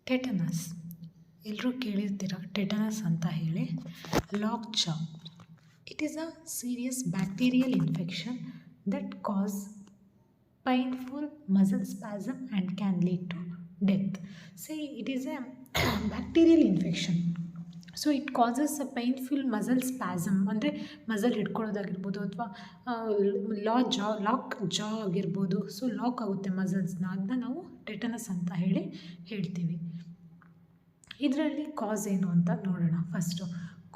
Tetanus ಎಲ್ಲರೂ ಕೇಳಿರ್ತೀರ tetanus ಅಂತ ಹೇಳಿ. Lockjaw, it is a serious bacterial infection that causes painful muscle spasm and can lead to death. See, it is a bacterial infection. So it causes a painful muscle spasm, ಅಂದರೆ muscle ಹಿಡ್ಕೊಳ್ಳೋದಾಗಿರ್ಬೋದು ಅಥವಾ lock ಜಾ ಆಗಿರ್ಬೋದು. So lock ಆಗುತ್ತೆ ಮಸಲ್ಸ್ನ, ಅದನ್ನ ನಾವು tetanus ಅಂತ ಹೇಳ್ತೀವಿ. ಇದರಲ್ಲಿ ಕಾಸ್ ಏನು ಅಂತ ನೋಡೋಣ. ಫಸ್ಟು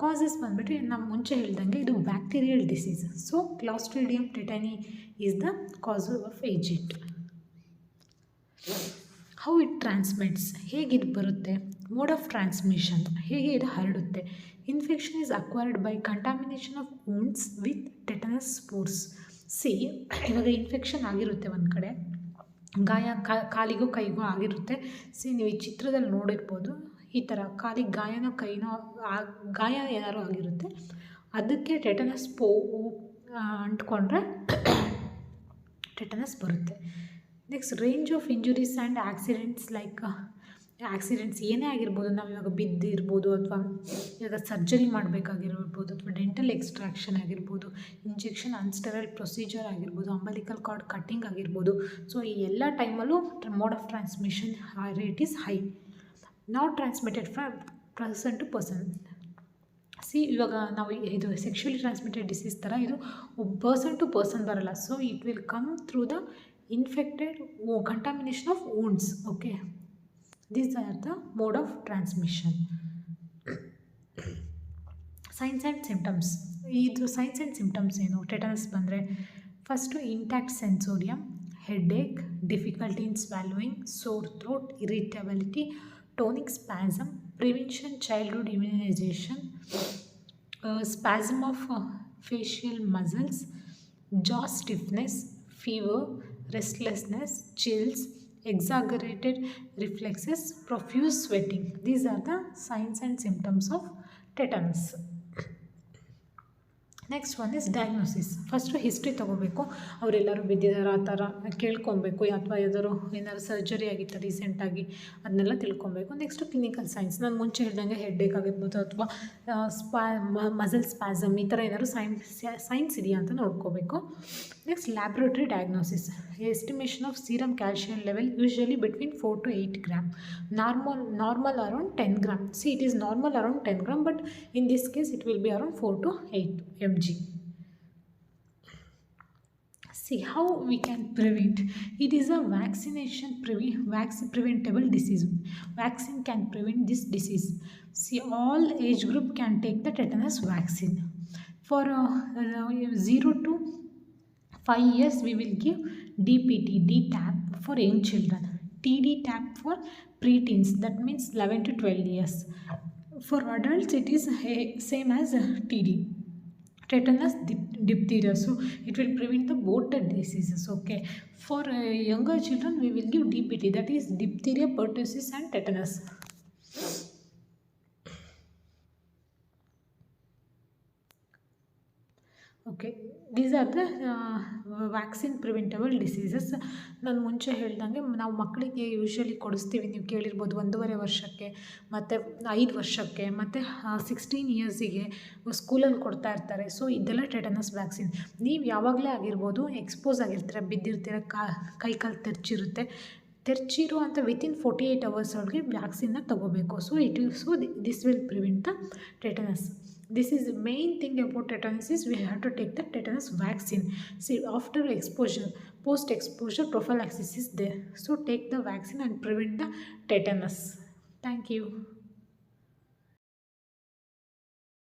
ಕಾಸಸ್ ಬಂದುಬಿಟ್ಟು ನಾವು ಮುಂಚೆ ಹೇಳ್ದಂಗೆ ಇದು bacterial disease. So Clostridium tetani is the cause of agent. How it transmits, ಹೇಗೆ ಇದು ಬರುತ್ತೆ, ಮೋಡ್ ಆಫ್ ಟ್ರಾನ್ಸ್ಮಿಷನ್, ಹೇಗೆ ಇದು ಹರಡುತ್ತೆ. Infection is acquired by contamination of wounds with tetanus spores. See, ಇವಾಗ ಇನ್ಫೆಕ್ಷನ್ ಆಗಿರುತ್ತೆ ಒಂದು ಕಡೆ, ಗಾಯ ಕಾಲಿಗೋ ಕೈಗೋ ಆಗಿರುತ್ತೆ. ಸಿ, ನೀವು ಈ ಚಿತ್ರದಲ್ಲಿ ನೋಡಿರ್ಬೋದು, ಈ ಥರ ಕಾಲಿಗೆ ಗಾಯನೋ ಕೈನೋ ಗಾಯ ಏನಾರು ಆಗಿರುತ್ತೆ, ಅದಕ್ಕೆ ಟೆಟನಸ್ ಅಂಟ್ಕೊಂಡ್ರೆ ಟೆಟನಸ್ ಬರುತ್ತೆ. Next, range of injuries and accidents, like accidents ಏನೇ ಆಗಿರ್ಬೋದು, ನಾವು ಇವಾಗ ಬಿದ್ದಿರ್ಬೋದು ಅಥವಾ ಇವಾಗ ಸರ್ಜರಿ ಮಾಡಬೇಕಾಗಿರ್ಬೋದು ಅಥವಾ ಡೆಂಟಲ್ ಎಕ್ಸ್ಟ್ರಾಕ್ಷನ್ ಆಗಿರ್ಬೋದು, ಇಂಜೆಕ್ಷನ್ ಅನ್ಸ್ಟೆರೈಲ್ ಪ್ರೊಸೀಜರ್ ಆಗಿರ್ಬೋದು, ಅಂಬಲಿಕಲ್ ಕಾರ್ಡ್ ಕಟ್ಟಿಂಗ್ ಆಗಿರ್ಬೋದು. ಸೊ ಈ ಎಲ್ಲ ಟೈಮಲ್ಲೂ mode of transmission rate is high, not transmitted from person to person. See, ಇವಾಗ ನಾವು ಇದು ಸೆಕ್ಷುಲಿ ಟ್ರಾನ್ಸ್ಮಿಟೆಡ್ ಡಿಸೀಸ್ ಥರ ಇದು ಪರ್ಸನ್ ಟು ಪರ್ಸನ್ ಬರಲ್ಲ. So it will come through the infected contamination of wounds. Okay, these are the mode of transmission. Signs and symptoms, ಇದು signs and symptoms ಏನು tetanus ಬಂದರೆ? First intact sensorium, headache, difficulty in swallowing, sore throat, irritability, tonic spasm, prevention childhood immunisation, spasm of facial muscles, jaw stiffness, fever, restlessness, chills, exaggerated reflexes, profuse sweating. These are the signs and symptoms of tetanus. Next one is diagnosis. First history ತೊಗೋಬೇಕು, ಅವರೆಲ್ಲರೂ ಬಿದ್ದಿದ್ದಾರೆ ಆ ಥರ ಕೇಳ್ಕೊಬೇಕು, ಅಥವಾ ಏನಾದ್ರು surgery ಆಗಿತ್ತು ರೀಸೆಂಟಾಗಿ, ಅದನ್ನೆಲ್ಲ ತಿಳ್ಕೊಬೇಕು. ನೆಕ್ಸ್ಟು ಕ್ಲಿನಿಕಲ್ ಸೈನ್ಸ್, ನಾನು ಮುಂಚೆ ಹೇಳ್ದಂಗೆ ಹೆಡ್ಏಕ್ ಆಗಿರ್ಬೋದು ಅಥವಾ ಮಸಲ್ ಸ್ಪ್ಯಾಸಮ್, ಈ ಥರ ಏನಾದ್ರು ಸೈನ್ಸ್ ಇದೆಯಾ ಅಂತ ನೋಡ್ಕೋಬೇಕು. Next laboratory diagnosis, estimation of serum calcium level usually between 4 to 8 grams, normal around 10 grams. See, it is normal around 10 grams, but in this case it will be around 4 to 8 mg. See, how we can prevent. It is a vaccination preventable disease. Vaccine can prevent this disease. See, all age group can take the tetanus vaccine. For 0 to 5 years we will give DPT, DTaP for young children, TDTaP for preteens, that means 11 to 12 years. For adults it is same as TD, tetanus, diphtheria. So it will prevent the both the diseases. Okay, for younger children we will give DPT, that is diphtheria, pertussis and tetanus. Okay, these are the vaccine preventable diseases. ನಾನು ಮುಂಚೆ ಹೇಳ್ದಂಗೆ ನಾವು ಮಕ್ಕಳಿಗೆ usually ಕೊಡಿಸ್ತೀವಿ, ನೀವು ಕೇಳಿರ್ಬೋದು, 1.5 ವರ್ಷಕ್ಕೆ ಮತ್ತು 5 ವರ್ಷಕ್ಕೆ ಮತ್ತು 16 ಇಯರ್ಸಿಗೆ ಸ್ಕೂಲಲ್ಲಿ ಕೊಡ್ತಾ ಇರ್ತಾರೆ. ಸೊ ಇದೆಲ್ಲ ಟೆಟನಸ್ ವ್ಯಾಕ್ಸಿನ್. ನೀವು ಯಾವಾಗಲೇ ಆಗಿರ್ಬೋದು ಎಕ್ಸ್ಪೋಸ್ ಆಗಿರ್ತೀರ, ಬಿದ್ದಿರ್ತೀರ, ಕೈ ಕಾಲು ತೆರ್ಚಿರೋ ಅಂತ ವಿತಿನ್ 48 hours ಒಳಗೆ ವ್ಯಾಕ್ಸಿನ್ನ ತೊಗೋಬೇಕು. So this will prevent the tetanus. This is the main thing about tetanus is we have to take the tetanus vaccine. See, after exposure, post-exposure prophylaxis is there. So take the vaccine and prevent the tetanus. Thank you.